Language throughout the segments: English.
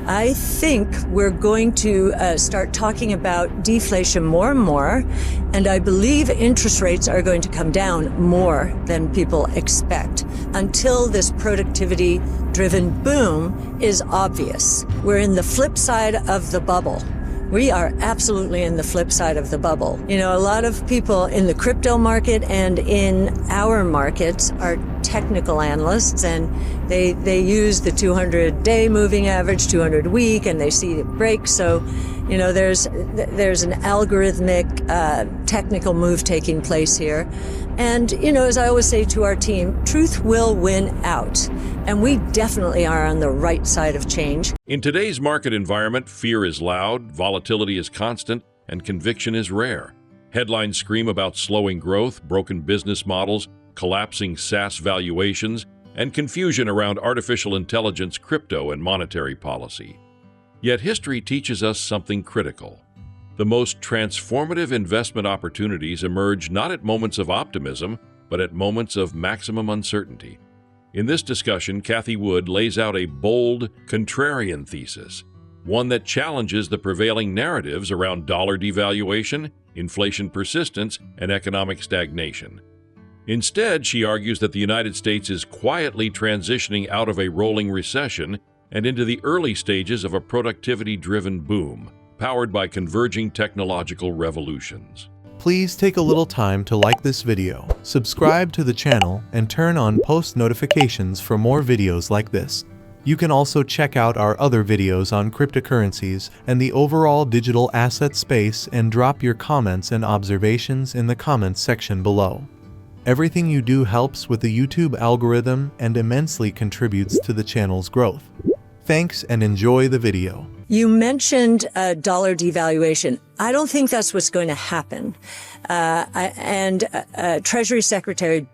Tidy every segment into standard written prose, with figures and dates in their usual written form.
I think we're going to start talking about deflation more and more, and I believe interest rates are going to come down more than people expect until this productivity-driven boom is obvious. We're in the flip side of the bubble. We are absolutely in the flip side of the bubble. You know, a lot of people in the crypto market and in our markets are technical analysts, and they use the 200-day moving average, 200-week, and they see it break. So, you know, there's an algorithmic technical move taking place here. And, you know, as I always say to our team, truth will win out. And we definitely are on the right side of change. In today's market environment, fear is loud, volatility is constant, and conviction is rare. Headlines scream about slowing growth, broken business models, collapsing SaaS valuations, and confusion around artificial intelligence, crypto, and monetary policy. Yet history teaches us something critical. The most transformative investment opportunities emerge not at moments of optimism, but at moments of maximum uncertainty. In this discussion, Cathie Wood lays out a bold, contrarian thesis, one that challenges the prevailing narratives around dollar devaluation, inflation persistence, and economic stagnation. Instead, she argues that the United States is quietly transitioning out of a rolling recession and into the early stages of a productivity-driven boom, powered by converging technological revolutions. Please take a little time to like this video, subscribe to the channel, and turn on post notifications for more videos like this. You can also check out our other videos on cryptocurrencies and the overall digital asset space and drop your comments and observations in the comments section below. Everything you do helps with the YouTube algorithm and immensely contributes to the channel's growth. Thanks and enjoy the video. You mentioned dollar devaluation. I don't think that's what's going to happen. Treasury Secretary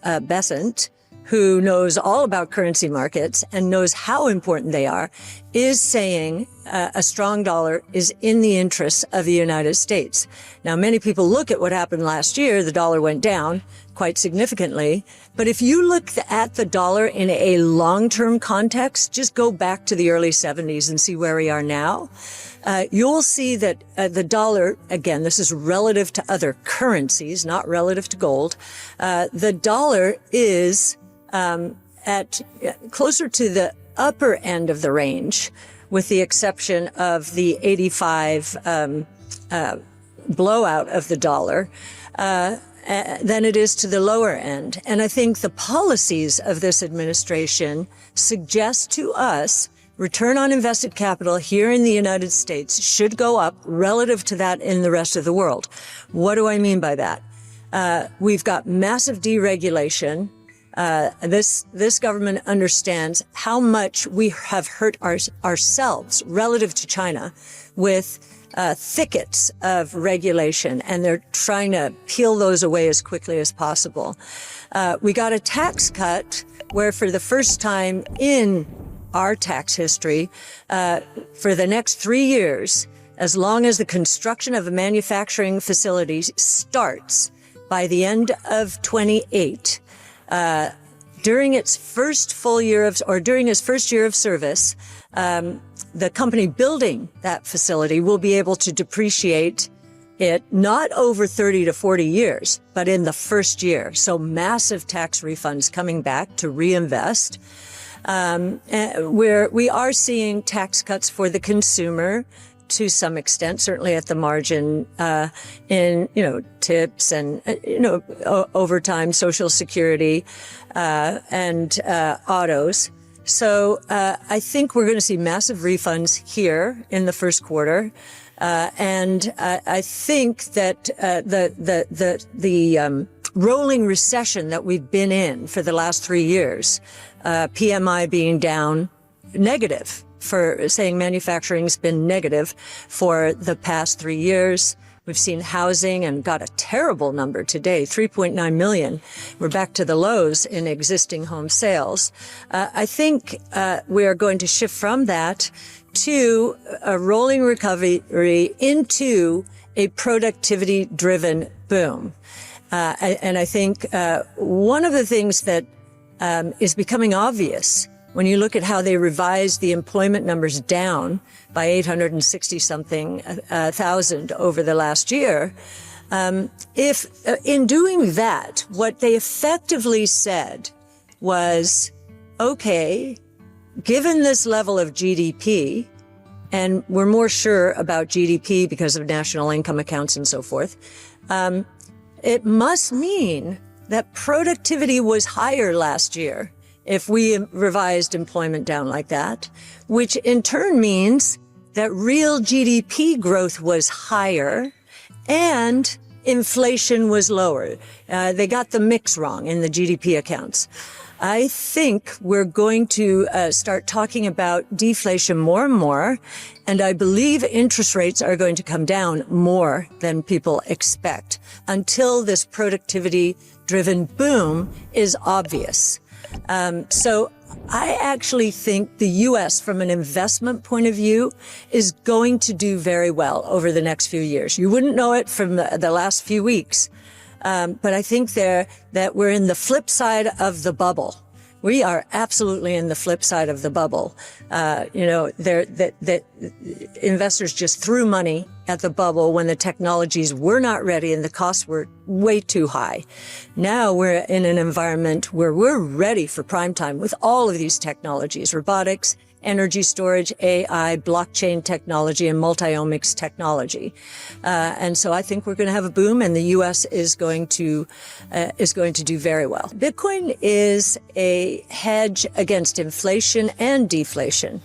Bessent, who knows all about currency markets and knows how important they are, is saying a strong dollar is in the interests of the United States. Now, many people look at what happened last year. The dollar went down quite significantly. But if you look at the dollar in a long-term context, just go back to the early 70s and see where we are now. You'll see that the dollar, again, this is relative to other currencies, not relative to gold. The dollar is at closer to the upper end of the range, with the exception of the 85 blowout of the dollar, than it is to the lower end. And I think the policies of this administration suggest to us return on invested capital here in the United States should go up relative to that in the rest of the world. What do I mean by that? We've got massive deregulation. This government understands how much we have hurt ourselves relative to China with thickets of regulation, and they're trying to peel those away as quickly as possible. We got a tax cut where for the first time in our tax history, for the next 3 years, as long as the construction of a manufacturing facility starts by the end of 28, during its first full year of, or during his first year of service, the company building that facility will be able to depreciate it not over 30 to 40 years, but in the first year. So massive tax refunds coming back to reinvest. Where we are seeing tax cuts for the consumer to some extent, certainly at the margin, in, tips and, overtime, Social Security, and autos. So I think we're going to see massive refunds here in the first quarter. And I think that the rolling recession that we've been in for the last 3 years, PMI being down negative, for saying manufacturing's been negative for the past 3 years. We've seen housing and got a terrible number today, 3.9 million. We're back to the lows in existing home sales. I think we are going to shift from that to a rolling recovery into a productivity-driven boom. And I think one of the things that is becoming obvious when you look at how they revised the employment numbers down by 860 something thousand over the last year, if in doing that, what they effectively said was, okay, given this level of GDP, and we're more sure about GDP because of national income accounts and so forth, it must mean that productivity was higher last year if we revised employment down like that, which in turn means that real GDP growth was higher and inflation was lower. They got the mix wrong in the GDP accounts. I think we're going to start talking about deflation more and more, and I believe interest rates are going to come down more than people expect until this productivity-driven boom is obvious. So I actually think the U.S., from an investment point of view, is going to do very well over the next few years. You wouldn't know it from the last few weeks. But I think that we're in the flip side of the bubble. We are absolutely in the flip side of the bubble. That investors just threw money at the bubble when the technologies were not ready and the costs were way too high. Now we're in an environment where we're ready for prime time with all of these technologies: robotics, energy storage, AI, blockchain technology, and multi-omics technology. And so I think we're going to have a boom, and the U.S. is going to do very well. Bitcoin is a hedge against inflation and deflation,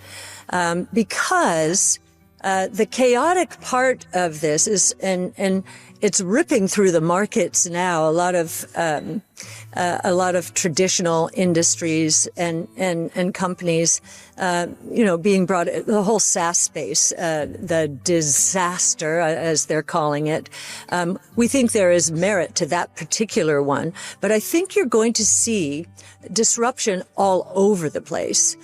because the chaotic part of this is, and it's ripping through the markets now. A lot of traditional industries and companies, being brought, the whole SaaS space, the disaster, as they're calling it. We think there is merit to that particular one, but I think you're going to see disruption all over the place.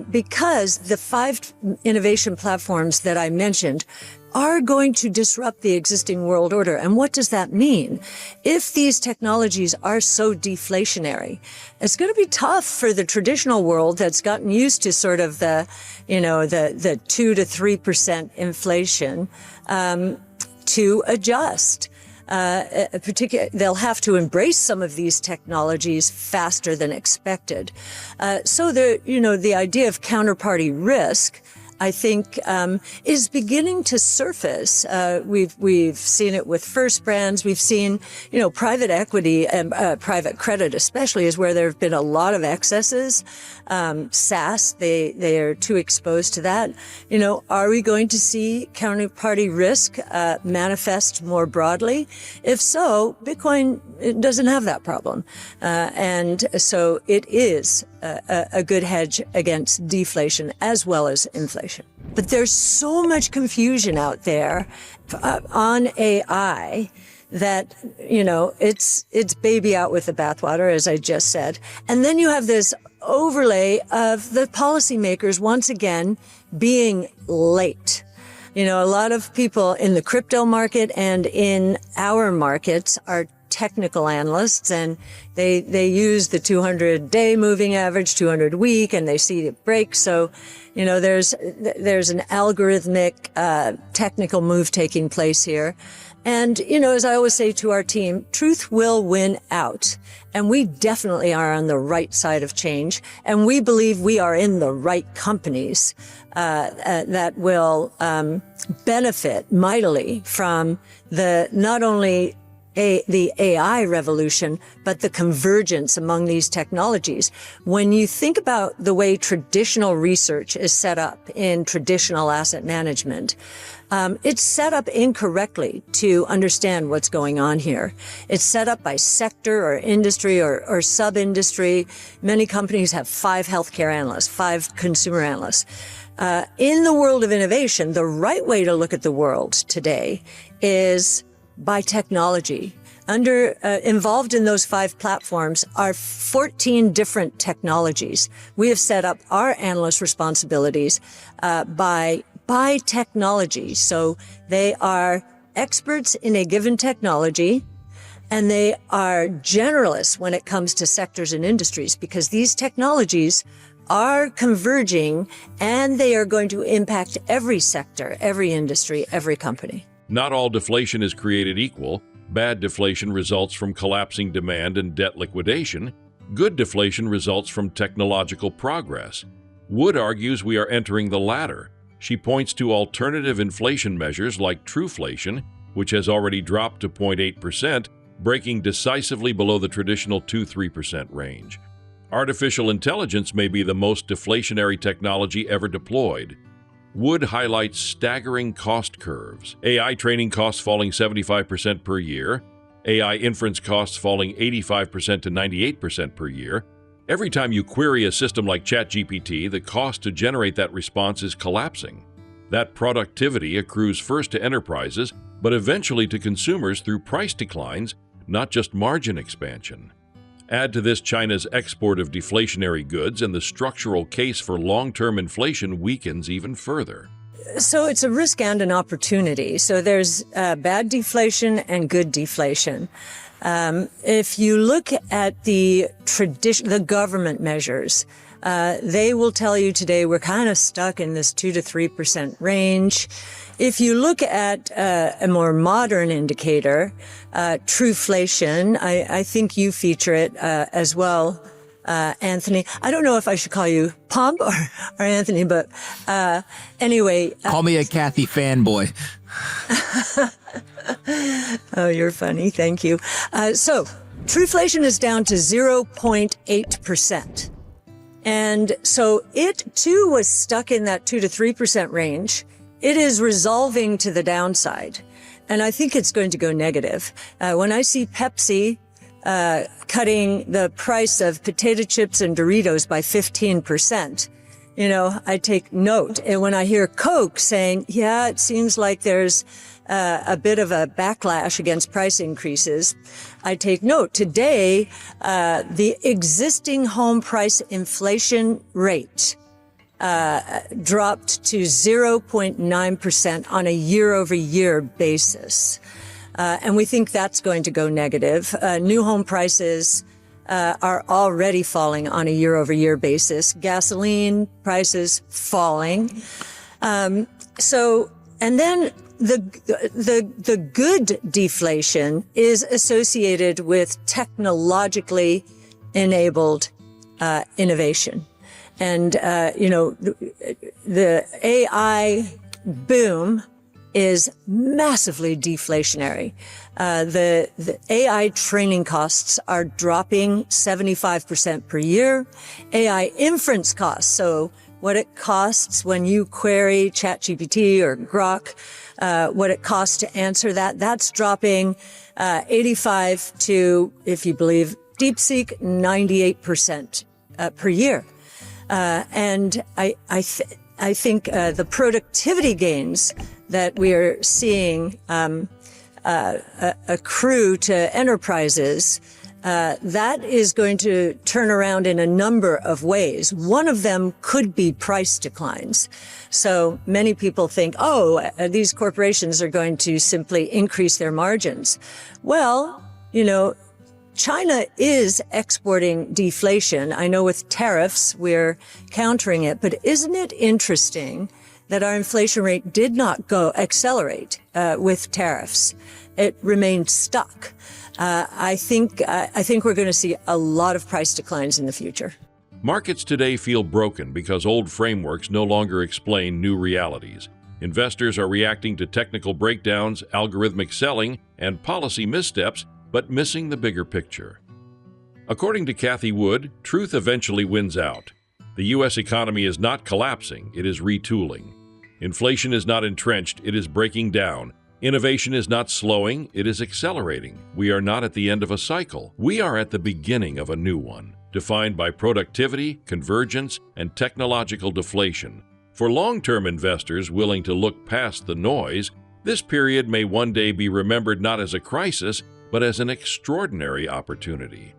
Because the 5 innovation platforms that I mentioned are going to disrupt the existing world order. And what does that mean? If these technologies are so deflationary, it's going to be tough for the traditional world that's gotten used to sort of the 2 to 3% inflation, to adjust. They'll have to embrace some of these technologies faster than expected. So the idea of counterparty risk, I think, is beginning to surface. We've seen it with First Brands. We've seen, private equity and private credit, especially, is where there have been a lot of excesses. SaaS, they are too exposed to that. Are we going to see counterparty risk manifest more broadly? If so, Bitcoin doesn't have that problem, and so it is a good hedge against deflation as well as inflation. But there's so much confusion out there on AI that, it's baby out with the bathwater, as I just said. And then you have this overlay of the policymakers once again being late. A lot of people in the crypto market and in our markets are technical analysts, and they use the 200-day moving average, 200-week, and they see it break. So, there's an algorithmic technical move taking place here. And, as I always say to our team, truth will win out. And we definitely are on the right side of change. And we believe we are in the right companies that will benefit mightily from not only the AI revolution, but the convergence among these technologies. When you think about the way traditional research is set up in traditional asset management, it's set up incorrectly to understand what's going on here. It's set up by sector or industry or sub-industry. Many companies have 5 healthcare analysts, 5 consumer analysts. In the world of innovation, the right way to look at the world today is by technology. Involved in those 5 platforms are 14 different technologies. We have set up our analyst responsibilities by technology. So they are experts in a given technology, and they are generalists when it comes to sectors and industries, because these technologies are converging, and they are going to impact every sector, every industry, every company. Not all deflation is created equal. Bad deflation results from collapsing demand and debt liquidation. Good deflation results from technological progress. Wood argues we are entering the latter. She points to alternative inflation measures like Truflation, which has already dropped to 0.8%, breaking decisively below the traditional 2-3% range. Artificial intelligence may be the most deflationary technology ever deployed. Wood highlights staggering cost curves. AI training costs falling 75% per year, AI inference costs falling 85% to 98% per year. Every time you query a system like ChatGPT, the cost to generate that response is collapsing. That productivity accrues first to enterprises, but eventually to consumers through price declines, not just margin expansion. Add to this China's export of deflationary goods, and the structural case for long-term inflation weakens even further. So it's a risk and an opportunity. So there's bad deflation and good deflation. If you look at the government measures, they will tell you today we're kind of stuck in this 2 to 3% range. If you look at a more modern indicator, Truflation, I think you feature it as well, Anthony. I don't know if I should call you Pomp or Anthony, but anyway. Call me a Cathie fanboy. Oh, you're funny. Thank you. So Truflation is down to 0.8%. And so it too was stuck in that 2 to 3% range. It is resolving to the downside, and I think it's going to go negative. When I see Pepsi cutting the price of potato chips and Doritos by 15%, I take note. And when I hear Coke saying, yeah, it seems like there's a bit of a backlash against price increases, I take note. Today, the existing home price inflation rate dropped to 0.9% on a year-over-year basis. And we think that's going to go negative. New home prices are already falling on a year-over-year basis. Gasoline prices falling. And then the good deflation is associated with technologically enabled innovation. And, the AI boom is massively deflationary. The AI training costs are dropping 75% per year. AI inference costs, so what it costs when you query ChatGPT or Grok, what it costs to answer that's dropping 85 to, if you believe DeepSeek, 98% per year. And I think the productivity gains that we are seeing accrue to enterprises, that is going to turn around in a number of ways. One of them could be price declines. So many people think, these corporations are going to simply increase their margins. Well, China is exporting deflation. I know with tariffs, we're countering it, but isn't it interesting that our inflation rate did not accelerate with tariffs? It remained stuck. I think we're going to see a lot of price declines in the future. Markets today feel broken because old frameworks no longer explain new realities. Investors are reacting to technical breakdowns, algorithmic selling, and policy missteps, but missing the bigger picture. According to Cathie Wood, truth eventually wins out. The U.S. economy is not collapsing, it is retooling. Inflation is not entrenched, it is breaking down. Innovation is not slowing, it is accelerating. We are not at the end of a cycle. We are at the beginning of a new one, defined by productivity, convergence, and technological deflation. For long-term investors willing to look past the noise, this period may one day be remembered not as a crisis, but as an extraordinary opportunity.